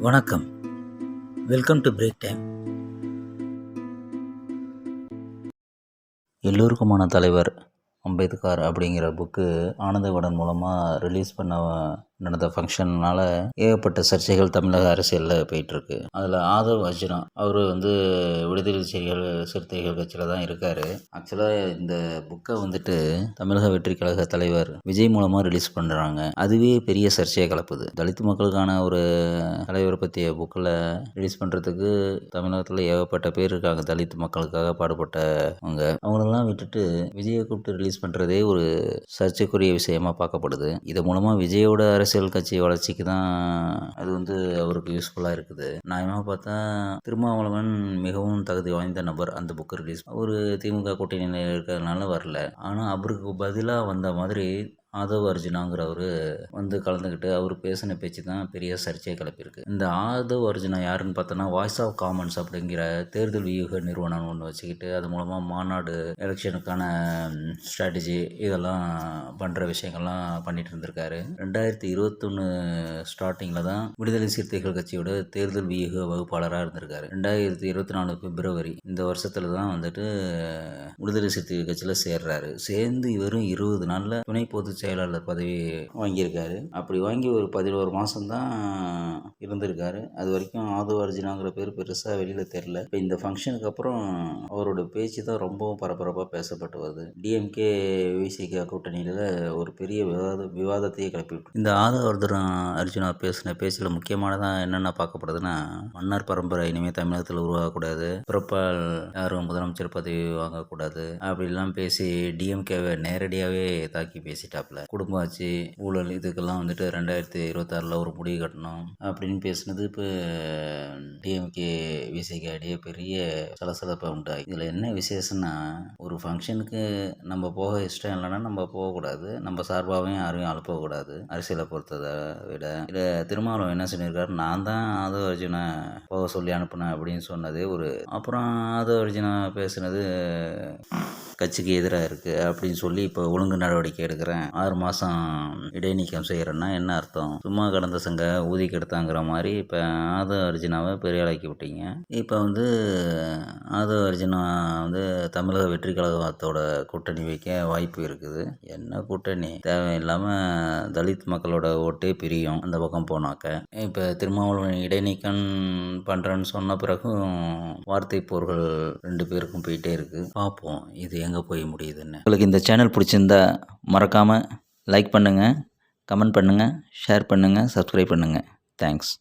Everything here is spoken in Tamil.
வணக்கம். Welcome to break time. எல்லோருக்குமான தலைவர் அம்பேத்கர் அப்படிங்கிற புக்கு ஆனந்த விகடன் மூலமாக ரிலீஸ் பண்ண நடந்த ஃபங்க்ஷன்னால் ஏகப்பட்ட சர்ச்சைகள் தமிழக அரசியலில் போயிட்டுருக்கு. அதில் ஆதவ் அர்ஜுனா அவர் விடுதலை சிறுத்தைகள் கட்சியில் தான் இருக்கார். ஆக்சுவலாக இந்த புக்கை தமிழக வெற்றி கழக தலைவர் விஜய் மூலமாக ரிலீஸ் பண்ணுறாங்க. அதுவே பெரிய சர்ச்சையை கலப்புது. தலித் மக்களுக்கான ஒரு தலைவரை பற்றிய புக்கில் ரிலீஸ் பண்ணுறதுக்கு தமிழகத்தில் ஏகப்பட்ட பேர் இருக்காங்க. தலித் மக்களுக்காக பாடுபட்டவங்க. அவங்களெல்லாம் விட்டுட்டு விஜயை கூப்பிட்டு ரிலீஸ் பண்ணுறதே ஒரு சர்ச்சைக்குரிய விஷயமா பார்க்கப்படுது. இது மூலமாக விஜயோட அரசியல் கட்சி வளர்ச்சிக்கு தான் அது அவருக்கு யூஸ்ஃபுல்லாக இருக்குது. நியாயமாக பார்த்தா திருமாவளவன் மிகவும் தகுதி வாய்ந்த நபர். அந்த புக்கு ரிலீஸ் ஒரு திமுக கூட்டணியில் இருக்கிறதுனால வரல. ஆனால் அவருக்கு பதிலாக வந்த மாதிரி ஆதவ் அர்ஜுனாங்கிறவர் கலந்துக்கிட்டு அவர் பேசின பேச்சு தான் பெரிய சர்ச்சையை கிளப்பியிருக்கு. இந்த ஆதவ் அர்ஜுனா யாருன்னு பார்த்தோன்னா வாய்ஸ் ஆஃப் காமன்ஸ் அப்படிங்கிற தேர்தல் வியூக நிறுவனம் ஒன்று வச்சுக்கிட்டு அது மூலமாக மாநாடு, எலெக்ஷனுக்கான ஸ்ட்ராட்டஜி இதெல்லாம் பண்ணுற விஷயங்கள்லாம் பண்ணிட்டு இருந்திருக்காரு. 2021 ஸ்டார்டிங்கில் தான் விடுதலை சிறுத்தைகள் கட்சியோட தேர்தல் வியூக வகுப்பாளராக இருந்திருக்காரு. 2024 பிப்ரவரி இந்த வருஷத்துல தான் விடுதலை சிறுத்தைகள் கட்சியில் சேர்றாரு. சேர்ந்து வெறும் 20 நாளில் துணை பொது செயலாளர் பதவி வாங்கியிருக்காரு. அப்படி வாங்கி ஒரு 11 மாதம் தான் இருந்திருக்காரு. அது வரைக்கும் ஆதவ் அர்ஜுனாங்கிற பேர் பெருசாக வெளியில் தெரில. இப்போ இந்த ஃபங்க்ஷனுக்கு அப்புறம் அவரோட பேச்சு தான் ரொம்பவும் பரபரப்பாக பேசப்பட்டு வருது. டிஎம்கே விசிக கூட்டணியில் ஒரு பெரிய விவாதத்தையே கிளப்பிவிட்டு இந்த ஆதவ் அர்ஜுனா பேசின பேச்சில் முக்கியமானதாக என்னென்ன பார்க்கப்படுதுன்னா, மன்னர் பரம்பரை இனிமேல் தமிழகத்தில் உருவாகக்கூடாது, பிறப்பால் யாரும் முதலமைச்சர் பதவி வாங்கக்கூடாது அப்படிலாம் பேசி டிஎம்கேவை நேரடியாகவே தாக்கி பேசிட்டாப்ல. குடும்ப ஆட்சி, ஊழல் இதுக்கெல்லாம் 2026 ஒரு முடிவு கட்டணும் அப்படின்னு பேசினது இப்போ டிஎம்கே விசிகாடியே பெரிய சலசலப்பை உண்டாகி. இதில் என்ன விசேஷம்னா, ஒரு ஃபங்க்ஷனுக்கு நம்ம போக இஷ்டம் இல்லைன்னா நம்ம போகக்கூடாது. நம்ம சார்பாகவும் யாரையும் அனுப்பக்கூடாது. அரசியலை பொறுத்ததை விட இதில் திருமாவளவன் என்ன சொல்லியிருக்காரு, நான் தான் ஆதவ் அர்ஜுனை போக சொல்லி அனுப்புனேன் அப்படின்னு சொன்னதே அப்புறம் ஆதவ் அர்ஜுனா பேசுனது கட்சிக்கு எதிராக இருக்குது அப்படின்னு சொல்லி இப்போ ஒழுங்கு நடவடிக்கை எடுக்கிறேன், 6 மாதம் இடைநீக்கம் செய்கிறேன்னா என்ன அர்த்தம்? சும்மா கடந்த சங்க ஊதி கெடுத்தாங்கிற மாதிரி இப்போ ஆதவ் அர்ஜுனாவை பெரிய ஆளாக்கி விட்டீங்க. இப்போ ஆதவ் அர்ஜுனா தமிழக வெற்றி கழகத்தோட கூட்டணி வைக்க வாய்ப்பு இருக்குது. என்ன கூட்டணி? தேவையில்லாமல் தலித் மக்களோட ஓட்டே பிரியும் அந்த பக்கம் போனாக்க. இப்போ திருமாவளவன் இடைநீக்கம் பண்ணுறேன்னு சொன்ன பிறகும் வார்த்தை போர்கள் 2 பேருக்கும் போயிட்டே இருக்குது. பார்ப்போம் இது எங்கே போய் முடியுதுன்னு. உங்களுக்கு இந்த சேனல் பிடிச்சிருந்தா மறக்காமல் லைக் பண்ணுங்கள், கமெண்ட் பண்ணுங்கள், ஷேர் பண்ணுங்கள், சப்ஸ்கிரைப் பண்ணுங்கள். தேங்க்ஸ்.